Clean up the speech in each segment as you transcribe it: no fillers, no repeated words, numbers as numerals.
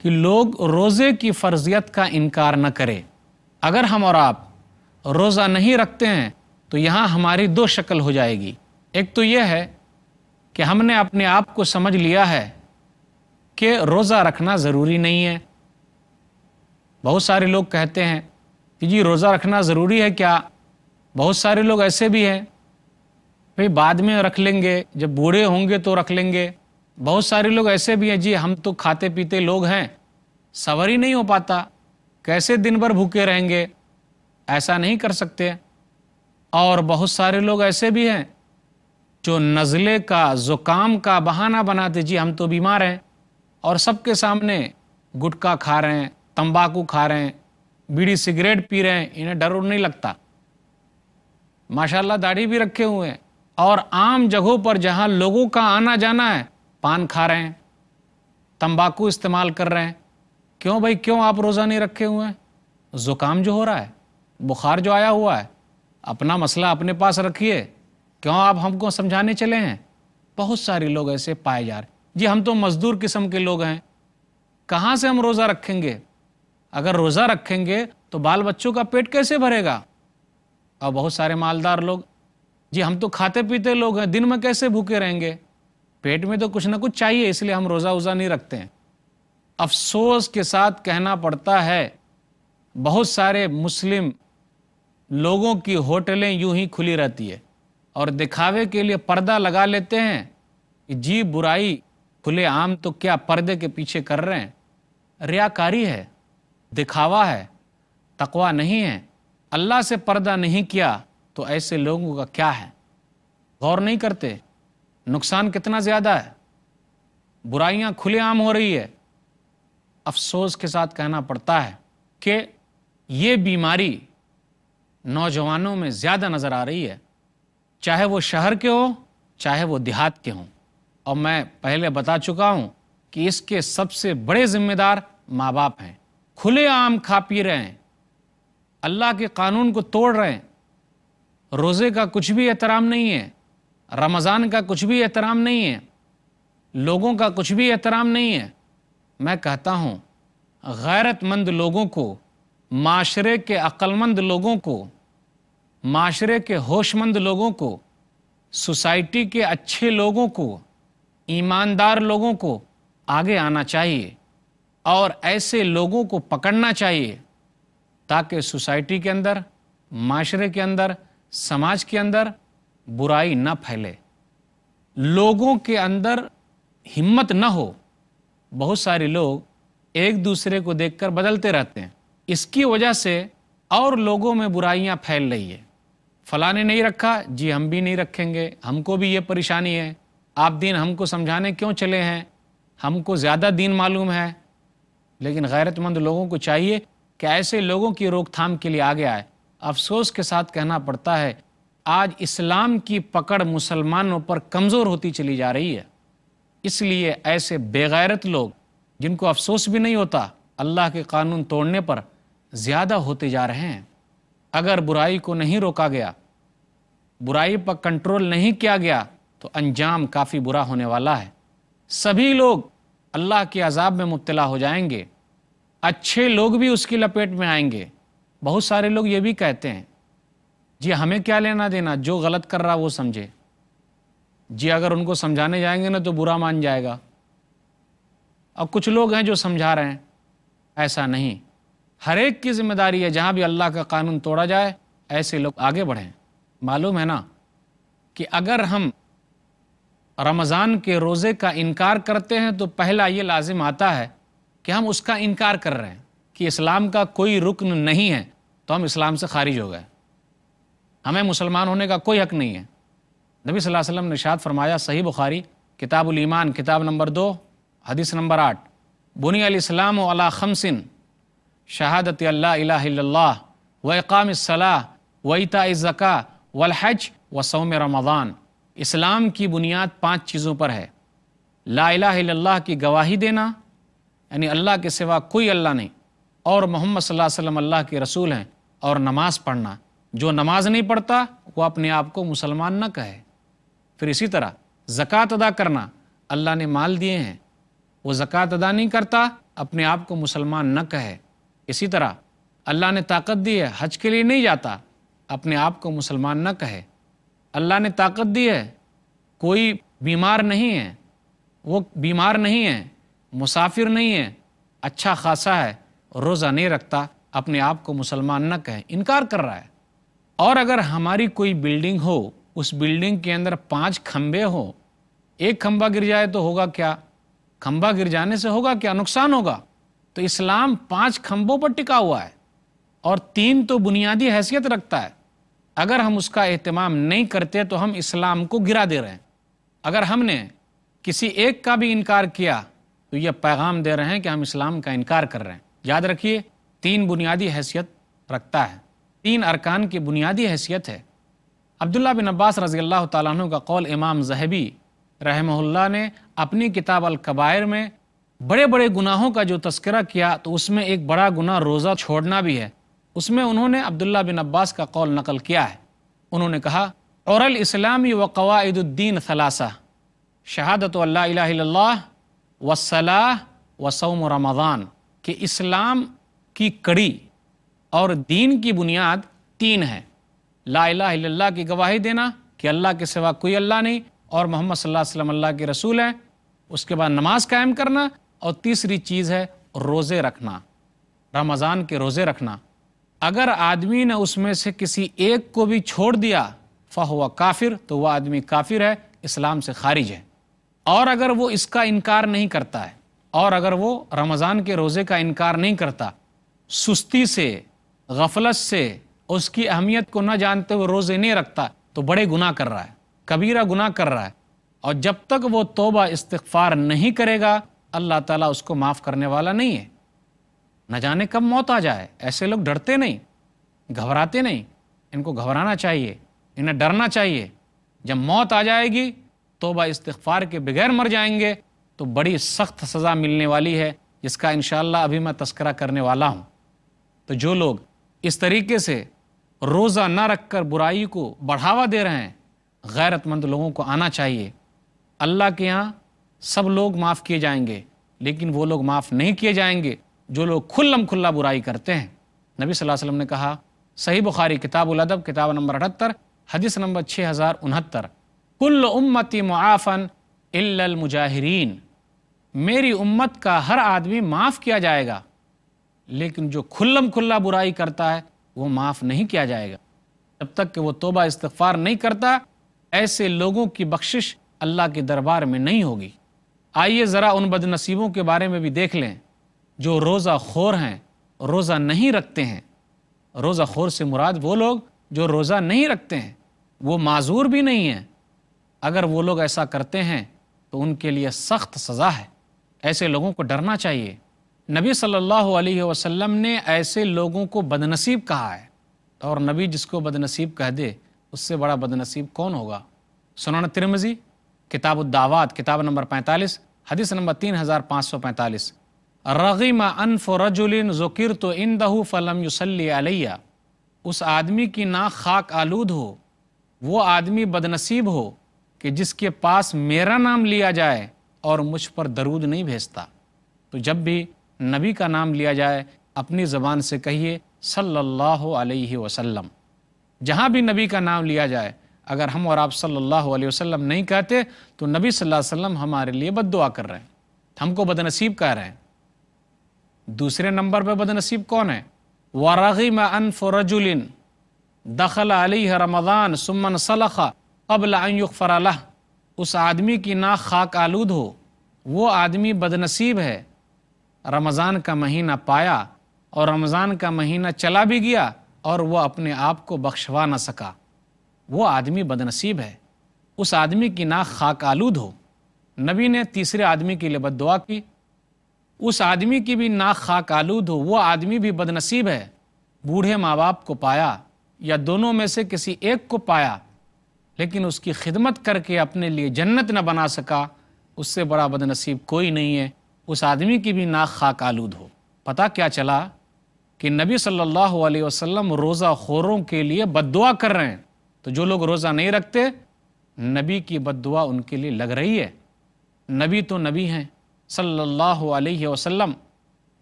کہ لوگ روزے کی فرضیت کا انکار نہ کرے۔ اگر ہم اور آپ روزہ نہیں رکھتے ہیں تو یہاں ہماری دو شکل ہو جائے گی۔ ایک تو یہ ہے کہ ہم نے اپنے آپ کو سمجھ لیا ہے کہ روزہ رکھنا ضروری نہیں ہے۔ بہت سارے لوگ کہتے ہیں کہ جی روزہ رکھنا ضروری ہے کیا؟ بہت سارے لوگ ایسے بھی ہیں بھئی بعد میں رکھ لیں گے، جب بوڑھے ہوں گے تو رکھ لیں گے۔ بہت سارے لوگ ایسے بھی ہیں جی ہم تو کھاتے پیتے لوگ ہیں، صبر ہی نہیں ہو پاتا، کیسے دن بھر بھوکے رہیں گے، ایسا نہیں کر سکتے۔ اور بہت سارے لوگ ایسے بھی ہیں جو نزلے کا، زکام کا بہانہ بناتے جی ہم تو بیمار ہیں، اور سب کے سامنے گٹکا کھا رہے ہیں، تمباکو کھا رہے ہیں، بیڑی سگریٹ پی رہے ہیں، انہیں ڈر نہیں لگتا، ماشاءاللہ داڑھی بھی رکھے ہوئے ہیں، اور عام جگہوں پر جہاں لوگوں کا آنا جانا ہے پان کھا رہے ہیں، تمباکو استعمال کر رہے ہیں۔ کیوں بھائی، کیوں آپ روزہ نہیں رکھے ہوئے ہیں؟ زکام جو ہو رہا ہے، بخار جو آیا ہوا ہے، اپنا مسئلہ اپنے پاس رکھیے، کیوں آپ ہم کو سمجھانے چلے ہیں؟ بہت سارے لوگ ایسے پائے جا رہے ہیں جی ہم تو مزدور قسم کے لوگ ہیں، کہاں سے ہم روزہ رکھیں گے؟ اگر روزہ رکھیں گے تو بال بچوں کا پیٹ کیسے بھرے گا؟ اور بہت سارے مالدار لوگ جی ہم تو کھاتے پیتے لوگ ہیں، دن میں کیسے بھوکے رہیں گے؟ پیٹ میں تو کچھ نہ کچھ چاہیے، اس لیے ہم روزہ نہیں رکھتے ہیں۔ افسوس کے ساتھ کہنا پڑتا ہے بہت سارے مسلم لوگوں کی ہوٹلیں یوں ہی کھلی رہتی ہے اور دکھاوے کے لیے پردہ لگا لیتے ہیں کہ جی برائی کھلے عام تو کیا پردے کے پیچھے کر رہے ہیں، ریاکاری ہے، دکھاوا ہے، تقوی نہیں ہے۔ اللہ سے پردہ نہیں کیا تو ایسے لوگوں کا کیا ہے؟ غور نہیں کرتے، نقصان کتنا زیادہ ہے، برائیاں کھلے عام ہو رہی ہے۔ افسوس کے ساتھ کہنا پڑتا ہے کہ یہ بیماری نوجوانوں میں زیادہ نظر آ رہی ہے، چاہے وہ شہر کے ہوں چاہے وہ دیہات کے ہوں، اور میں پہلے بتا چکا ہوں کہ اس کے سب سے بڑے ذمہ دار ماں باپ ہیں۔ کھلے عام کھا پی رہے ہیں، اللہ کے قانون کو توڑ رہے ہیں، روزے کا کچھ بھی احترام نہیں ہے، رمضان کا کچھ بھی احترام نہیں ہے، لوگوں کا کچھ بھی احترام نہیں ہے۔ میں کہتا ہوں غیرت مند لوگوں کو، معاشرے کے عقل مند لوگوں کو، معاشرے کے ہوش مند لوگوں کو، سوسائٹی کے اچھے لوگوں کو، ایماندار لوگوں کو آگے آنا چاہیے اور ایسے لوگوں کو پکڑنا چاہیے تاکہ سوسائٹی کے اندر، معاشرے کے اندر، سماج کے اندر برائی نہ پھیلے، لوگوں کے اندر ہمت نہ ہو۔ بہت سارے لوگ ایک دوسرے کو دیکھ کر بدلتے رہتے ہیں، اس کی وجہ سے اور لوگوں میں برائیاں پھیل رہی ہے۔ فلاں نے نہیں رکھا جی ہم بھی نہیں رکھیں گے، ہم کو بھی یہ پریشانی ہے، آپ دین ہم کو سمجھانے کیوں چلے ہیں، ہم کو زیادہ دین معلوم ہے۔ لیکن غیرت مند لوگوں کو چاہیے کہ ایسے لوگوں کی روک تھام کے لیے آگے آئے۔ افسوس کے ساتھ کہنا پڑتا ہے آج اسلام کی پکڑ مسلمانوں پر کمزور ہوتی چلی جا رہی ہے، اس لیے ایسے بے غیرت لوگ جن کو افسوس بھی نہیں ہوتا اللہ کے قانون توڑنے پر زیادہ ہوتے جا رہے ہیں۔ اگر برائی کو نہیں روکا گیا، برائی پر کنٹرول نہیں کیا گیا تو انجام کافی برا ہونے والا ہے۔ سبھی لوگ اللہ کے عذاب میں مبتلا ہو جائیں گے، اچھے لوگ بھی اس کی لپیٹ میں آئیں گے۔ بہت سارے لوگ یہ بھی کہتے ہیں جی ہمیں کیا لینا دینا، جو غلط کر رہا وہ سمجھے، جی اگر ان کو سمجھانے جائیں گے نا تو برا مان جائے گا۔ اور کچھ لوگ ہیں جو سمجھا رہے ہیں، ایسا نہیں، ہر ایک کی ذمہ داری ہے جہاں بھی اللہ کا قانون توڑا جائے ایسے لوگ آگے بڑھیں۔ معلوم ہے نا کہ اگر ہم رمضان کے روزے کا انکار کرتے ہیں تو پہلا یہ لازم آتا ہے کہ ہم اس کا انکار کر رہے ہیں کہ اسلام کا کوئی رکن نہیں ہے، تو ہم اسلام سے خارج ہو گئے، ہمیں مسلمان ہونے کا کوئی حق نہیں ہے۔ نبی صلی اللہ علیہ وسلم نے ارشاد فرمایا، صحیح بخاری کتاب الایمان کتاب نمبر 2 حدیث نمبر 8، بنی الاسلام علی خمس، شہادت اللہ الہ الا اللہ و اقام الصلاۃ و ایتاء الزکاۃ والحج و صوم رمضان۔ اسلام کی بنیاد 5 چیزوں پر ہے۔ لا الہ الا اللہ کی گواہی دینا، یعنی اللہ کے سوا کوئی اللہ نہیں، اور محمد صلی اللہ علیہ وسلم اللہ کے رسول ہیں، اور نماز پڑھنا۔ جو نماز نہیں پڑھتا وہ اپنے آپ کو مسلمان نہ کہے۔ پھر اسی طرح زکوٰۃ ادا کرنا، اللہ نے مال دیے ہیں، وہ زکوٰۃ ادا نہیں کرتا اپنے آپ کو مسلمان نہ کہے۔ اسی طرح اللہ نے طاقت دی ہے، حج کے لیے نہیں جاتا، اپنے آپ کو مسلمان نہ کہے۔ اللہ نے طاقت دی ہے، کوئی بیمار نہیں ہے، وہ بیمار نہیں ہے، مسافر نہیں ہے، اچھا خاصا ہے، روزہ نہیں رکھتا، اپنے آپ کو مسلمان نہ کہے، انکار کر رہا ہے۔ اور اگر ہماری کوئی بلڈنگ ہو، اس بلڈنگ کے اندر 5 کھمبے ہوں، ایک کھمبا گر جائے تو ہوگا کیا؟ کھمبا گر جانے سے ہوگا کیا؟ نقصان ہوگا۔ تو اسلام 5 کھمبوں پر ٹکا ہوا ہے اور 3 تو بنیادی حیثیت رکھتا ہے۔ اگر ہم اس کا اہتمام نہیں کرتے تو ہم اسلام کو گرا دے رہے ہیں۔ اگر ہم نے کسی ایک کا بھی انکار کیا تو یہ پیغام دے رہے ہیں کہ ہم اسلام کا انکار کر رہے ہیں۔ یاد رکھیے 3 بنیادی حیثیت رکھتا ہے، 3 ارکان کی بنیادی حیثیت ہے۔ عبداللہ بن عباس رضی اللہ تعالیٰ عنہ کا قول امام ذہبی رحمہ اللہ نے اپنی کتاب الکبائر میں بڑے بڑے گناہوں کا جو تذکرہ کیا تو اس میں ایک بڑا گناہ روزہ چھوڑنا بھی ہے۔ اس میں انہوں نے عبداللہ بن عباس کا قول نقل کیا ہے۔ انہوں نے کہا اور الاسلامی و قواعد الدین ثلاثہ، شہادت اللہ الہ الا اللہ والصلاۃ وصوم رمضان، کہ اسلام کی کڑی اور دین کی بنیاد 3 ہیں۔ لا الہ الا اللہ کی گواہی دینا کہ اللہ کے سوا کوئی اللہ نہیں اور محمد صلی اللہ علیہ وسلم اللہ کے رسول ہیں، اس کے بعد نماز قائم کرنا، اور تیسری چیز ہے روزے رکھنا، رمضان کے روزے رکھنا۔ اگر آدمی نے اس میں سے کسی ایک کو بھی چھوڑ دیا فہو کافر، تو وہ آدمی کافر ہے، اسلام سے خارج ہے۔ اور اگر وہ اس کا انکار نہیں کرتا ہے، اور اگر وہ رمضان کے روزے کا انکار نہیں کرتا، سستی سے، غفلت سے، اس کی اہمیت کو نہ جانتے ہوئے روزے نہیں رکھتا، تو بڑے گناہ کر رہا ہے، کبیرہ گناہ کر رہا ہے۔ اور جب تک وہ توبہ استغفار نہیں کرے گا اللہ تعالیٰ اس کو معاف کرنے والا نہیں ہے۔ نہ جانے کب موت آ جائے، ایسے لوگ ڈرتے نہیں، گھبراتے نہیں۔ ان کو گھبرانا چاہیے، انہیں ڈرنا چاہیے۔ جب موت آ جائے گی، توبہ استغفار کے بغیر مر جائیں گے تو بڑی سخت سزا ملنے والی ہے، جس کا انشاءاللہ ابھی میں تذکرہ کرنے والا ہوں۔ تو جو لوگ اس طریقے سے روزہ نہ رکھ کر برائی کو بڑھاوا دے رہے ہیں، غیرت مند لوگوں کو آنا چاہیے۔ اللہ کے ہاں سب لوگ معاف کیے جائیں گے، لیکن وہ لوگ معاف نہیں کیے جائیں گے جو لوگ کھلم کھلا برائی کرتے ہیں۔ نبی صلی اللہ علیہ وسلم نے کہا، صحیح بخاری کتاب الادب کتاب نمبر 78 حدیث نمبر 6069، کل امتی معافن الا المجاہرین، میری امت کا ہر آدمی معاف کیا جائے گا، لیکن جو کھلم کھلا برائی کرتا ہے وہ معاف نہیں کیا جائے گا۔ جب تک کہ وہ توبہ استغفار نہیں کرتا، ایسے لوگوں کی بخشش اللہ کے دربار میں نہیں ہوگی۔ آئیے ذرا ان بد نصیبوں کے بارے میں بھی دیکھ لیں جو روزہ خور ہیں، روزہ نہیں رکھتے ہیں۔ روزہ خور سے مراد وہ لوگ جو روزہ نہیں رکھتے ہیں، وہ معذور بھی نہیں ہیں۔ اگر وہ لوگ ایسا کرتے ہیں تو ان کے لیے سخت سزا ہے، ایسے لوگوں کو ڈرنا چاہیے۔ نبی صلی اللہ علیہ وسلم نے ایسے لوگوں کو بد نصیب کہا ہے، اور نبی جس کو بد نصیب کہہ دے اس سے بڑا بد نصیب کون ہوگا؟ سنن ترمذی کتاب الدعوات کتاب نمبر 45 حدیث نمبر 3545، رغم انف رجل ذکرت عندہ فلم یصلی علیہ، اس آدمی کی ناک خاک آلود ہو، وہ آدمی بد نصیب ہو کہ جس کے پاس میرا نام لیا جائے اور مجھ پر درود نہیں بھیجتا۔ تو جب بھی نبی کا نام لیا جائے اپنی زبان سے کہیے صلی اللہ علیہ وسلم۔ جہاں بھی نبی کا نام لیا جائے، اگر ہم اور آپ صلی اللہ علیہ وسلم نہیں کہتے تو نبی صلی اللہ علیہ وسلم ہمارے لیے بد دعا کر رہے ہیں، ہم کو بد نصیب کہہ رہے ہیں۔ دوسرے نمبر پہ بد نصیب کون ہے؟ وَرَغِمَ أَنْفُ رَجُلٍ دَخَلَ عَلَيْهِ رَمَضَانَ ثُمَّ انْسَلَخَ قَبْلَ أَنْ يُغْفَرَ لَهُ، اس آدمی کی ناک خاک آلود ہو، وہ آدمی بد نصیب ہے۔ رمضان کا مہینہ پایا اور رمضان کا مہینہ چلا بھی گیا اور وہ اپنے آپ کو بخشوا نہ سکا، وہ آدمی بد نصیب ہے۔ اس آدمی کی ناک خاک آلود ہو۔ نبی نے تیسرے آدمی کے لیے بد دعا کی، اس آدمی کی بھی ناک خاک آلود ہو، وہ آدمی بھی بد نصیب ہے۔ بوڑھے ماں باپ کو پایا یا دونوں میں سے کسی ایک کو پایا، لیکن اس کی خدمت کر کے اپنے لیے جنت نہ بنا سکا، اس سے بڑا بد نصیب کوئی نہیں ہے۔ اس آدمی کی بھی ناک خاک آلود ہو۔ پتہ کیا چلا کہ نبی صلی اللہ علیہ وسلم روزہ خوروں کے لیے بد دعا کر رہے ہیں، تو جو لوگ روزہ نہیں رکھتے، نبی کی بد دعا ان کے لیے لگ رہی ہے۔ نبی تو نبی ہیں صلی اللہ علیہ وسلم،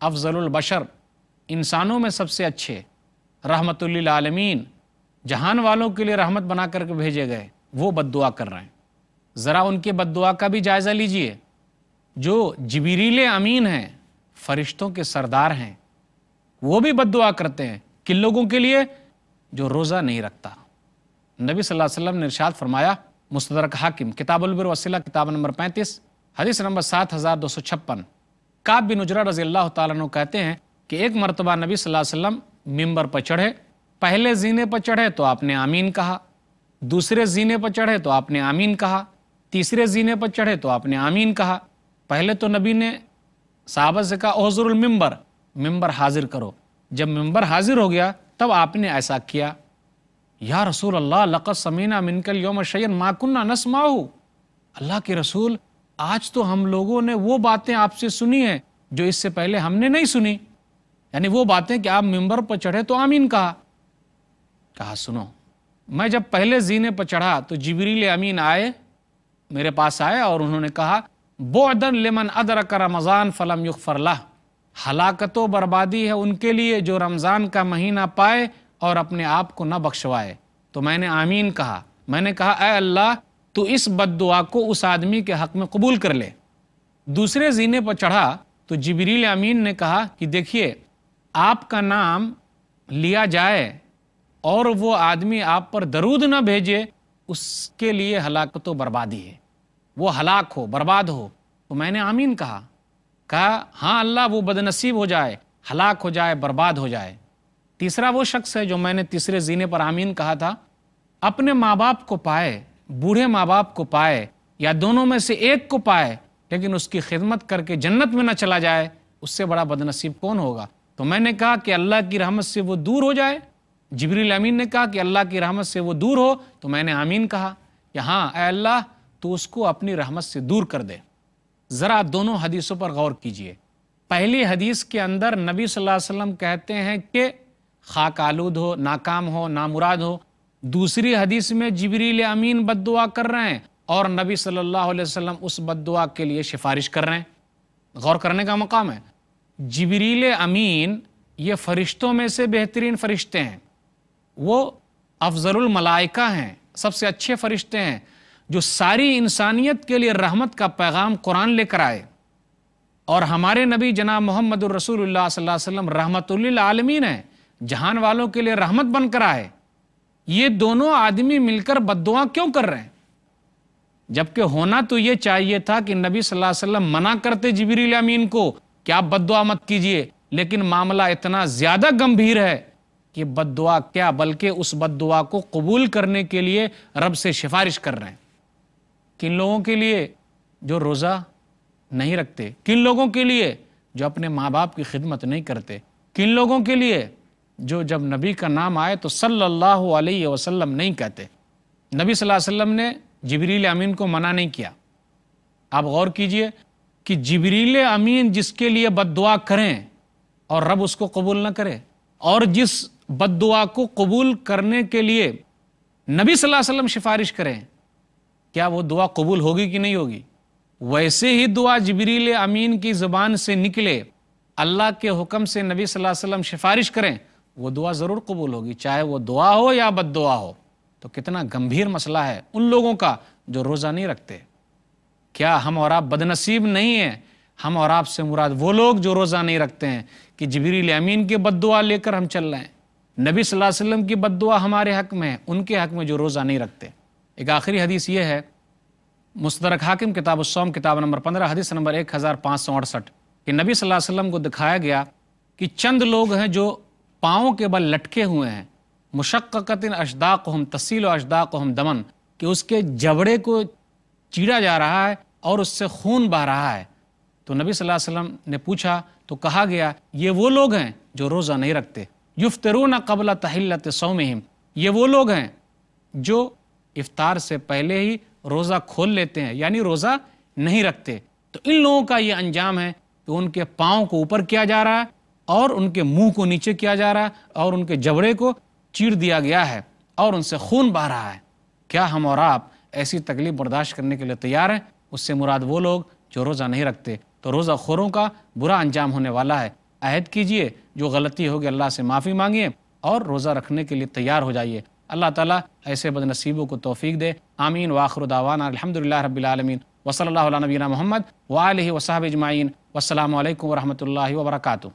افضل البشر، انسانوں میں سب سے اچھے، رحمت للعالمین، جہان والوں کے لیے رحمت بنا کر کے بھیجے گئے، وہ بد دعا کر رہے ہیں۔ ذرا ان کے بد دعا کا بھی جائزہ لیجئے۔ جو جبریل امین ہیں، فرشتوں کے سردار ہیں، وہ بھی بد دعا کرتے ہیں کن لوگوں کے لیے؟ جو روزہ نہیں رکھتا۔ نبی صلی اللہ علیہ وسلم نے ارشاد فرمایا، مستدرک حاکم کتاب البر والصلہ کتاب نمبر 35 حدیث نمبر 7256، کعب بن عجرہ رضی اللہ تعالیٰ عنہ کہتے ہیں کہ ایک مرتبہ نبی صلی اللہ علیہ وسلم ممبر پر چڑھے، پہلے زینے پر چڑھے تو آپ نے آمین کہا، دوسرے زینے پر چڑھے تو آپ نے آمین کہا، تیسرے زینے پر چڑھے تو آپ نے آمین کہا۔ پہلے تو نبی نے صحابہ سے کہا احضر الممبر، ممبر حاضر کرو۔ جب ممبر حاضر ہو گیا تب آپ نے ایسا کیا، یا رسول اللہ لقد سمینا منک اليوم شیئا ما کنا نسمعہ، اللہ کے رسول آج تو ہم لوگوں نے وہ باتیں آپ سے سنی ہیں جو اس سے پہلے ہم نے نہیں سنی، یعنی وہ باتیں کہ آپ ممبر پر چڑھے تو آمین کہا۔ کہا سنو، میں جب پہلے زینے پر چڑھا تو جبریل امین آئے، میرے پاس آئے اور انہوں نے کہا بعدًا لمن ادرک رمضان فلم یغفر لہ، ہلاکت و بربادی ہے ان کے لیے جو رمضان کا مہینہ پائے اور اپنے آپ کو نہ بخشوائے۔ تو میں نے آمین کہا، میں نے کہا اے اللہ تو اس بد دعا کو اس آدمی کے حق میں قبول کر لے۔ دوسرے زینے پر چڑھا تو جبریل امین نے کہا کہ دیکھیے آپ کا نام لیا جائے اور وہ آدمی آپ پر درود نہ بھیجے، اس کے لیے ہلاکت و بربادی ہے، وہ ہلاک ہو، برباد ہو۔ تو میں نے آمین کہا ہاں اللہ وہ بدنصیب ہو جائے، ہلاک ہو جائے، برباد ہو جائے۔ تیسرا وہ شخص ہے جو میں نے تیسرے زینے پر آمین کہا تھا، اپنے ماں باپ کو پائے، بوڑھے ماں باپ کو پائے یا دونوں میں سے ایک کو پائے، لیکن اس کی خدمت کر کے جنت میں نہ چلا جائے، اس سے بڑا بدنصیب کون ہوگا؟ تو میں نے کہا کہ اللہ کی رحمت سے وہ دور ہو جائے۔ جبریل امین نے کہا کہ اللہ کی رحمت سے وہ دور ہو، تو میں نے آمین کہا کہ ہاں اے اللہ تو اس کو اپنی رحمت سے دور کر دے۔ ذرا دونوں حدیثوں پر غور کیجئے۔ پہلی حدیث کے اندر نبی صلی اللہ علیہ وسلم کہتے ہیں کہ خاک آلود ہو، ناکام ہو، نامراد ہو۔ دوسری حدیث میں جبریل امین بد دعا کر رہے ہیں اور نبی صلی اللہ علیہ وسلم اس بد دعا کے لیے سفارش کر رہے ہیں۔ غور کرنے کا مقام ہے۔ جبریل امین یہ فرشتوں میں سے بہترین فرشتے ہیں، وہ افضل الملائکہ ہیں، سب سے اچھے فرشتے ہیں، جو ساری انسانیت کے لیے رحمت کا پیغام قرآن لے کر آئے۔ اور ہمارے نبی جناب محمد الرسول اللہ صلی اللہ علیہ وسلم رحمت للعالمین ہیں، جہان والوں کے لیے رحمت بن کر آئے۔ یہ دونوں آدمی مل کر بد دعا کیوں کر رہے ہیں؟ جبکہ ہونا تو یہ چاہیے تھا کہ نبی صلی اللہ علیہ وسلم منع کرتے جبریل امین کو کہ آپ بد دعا مت کیجئے، لیکن معاملہ اتنا زیادہ گمبھیر ہے کہ بد دعا کیا بلکہ اس بد دعا کو قبول کرنے کے لیے رب سے سفارش کر رہے ہیں۔ کن لوگوں کے لیے؟ جو روزہ نہیں رکھتے۔ کن لوگوں کے لیے؟ جو اپنے ماں باپ کی خدمت نہیں کرتے۔ کن لوگوں کے لیے؟ جو جب نبی کا نام آئے تو صلی اللہ علیہ وسلم نہیں کہتے۔ نبی صلی اللہ علیہ وسلم نے جبریل امین کو منع نہیں کیا۔ آپ غور کیجئے کہ جبریل امین جس کے لیے بد دعا کریں اور رب اس کو قبول نہ کرے، اور جس بد دعا کو قبول کرنے کے لیے نبی صلی اللہ علیہ وسلم سفارش کریں، کیا وہ دعا قبول ہوگی کہ نہیں ہوگی؟ ویسے ہی دعا جبریل امین کی زبان سے نکلے، اللہ کے حکم سے نبی صلی اللہ علیہ وسلم سفارش کریں، وہ دعا ضرور قبول ہوگی، چاہے وہ دعا ہو یا بد دعا ہو۔ تو کتنا گمبھیر مسئلہ ہے ان لوگوں کا جو روزہ نہیں رکھتے۔ کیا ہم اور آپ بدنصیب نہیں ہیں؟ ہم اور آپ سے مراد وہ لوگ جو روزہ نہیں رکھتے ہیں کہ جبریل امین کے بد دعا لے کر ہم چل رہے ہیں۔ نبی صلی اللہ علیہ وسلم کی بد دعا ہمارے حق میں ہے، ان کے حق میں جو روزہ نہیں رکھتے۔ ایک آخری حدیث یہ ہے، مستدرک حاکم کتاب الصوم کتاب نمبر 15 حدیث نمبر 1568 کہ نبی صلی اللہ علیہ وسلم کو دکھایا گیا کہ چند لوگ ہیں جو پاؤں کے بل لٹکے ہوئے ہیں، مشققت اشداقہم تسیل اشداقہم دمن، کہ اس کے جبڑے کو چیڑا جا رہا ہے اور اس سے خون بہہ رہا ہے۔ تو نبی صلی اللہ علیہ وسلم نے پوچھا تو کہا گیا یہ وہ لوگ ہیں جو روزہ نہیں رکھتے۔ یفطرون قبل تحلت صومہم، یہ وہ لوگ ہیں جو افطار سے پہلے ہی روزہ کھول لیتے ہیں، یعنی روزہ نہیں رکھتے۔ تو ان لوگوں کا یہ انجام ہے کہ ان کے پاؤں کو اوپر کیا جا رہا ہے اور ان کے منہ کو نیچے کیا جا رہا ہے اور ان کے جبڑے کو چیر دیا گیا ہے اور ان سے خون بہہ رہا ہے۔ کیا ہم اور آپ ایسی تکلیف برداشت کرنے کے لیے تیار ہیں؟ اس سے مراد وہ لوگ جو روزہ نہیں رکھتے۔ تو روزہ خوروں کا برا انجام ہونے والا ہے۔ عہد کیجئے، جو غلطی ہوگی اللہ سے معافی مانگیے اور روزہ رکھنے کے لیے تیار ہو جائیے۔ اللہ تعالیٰ ایسے بد نصیبوں کو توفیق دے۔ آمین وآخر دعوانا الحمدللہ رب العالمین وصلی اللہ علی نبینا محمد وآلہ وصحبہ اجمعین۔ والسلام علیکم ورحمۃ اللہ وبرکاتہ۔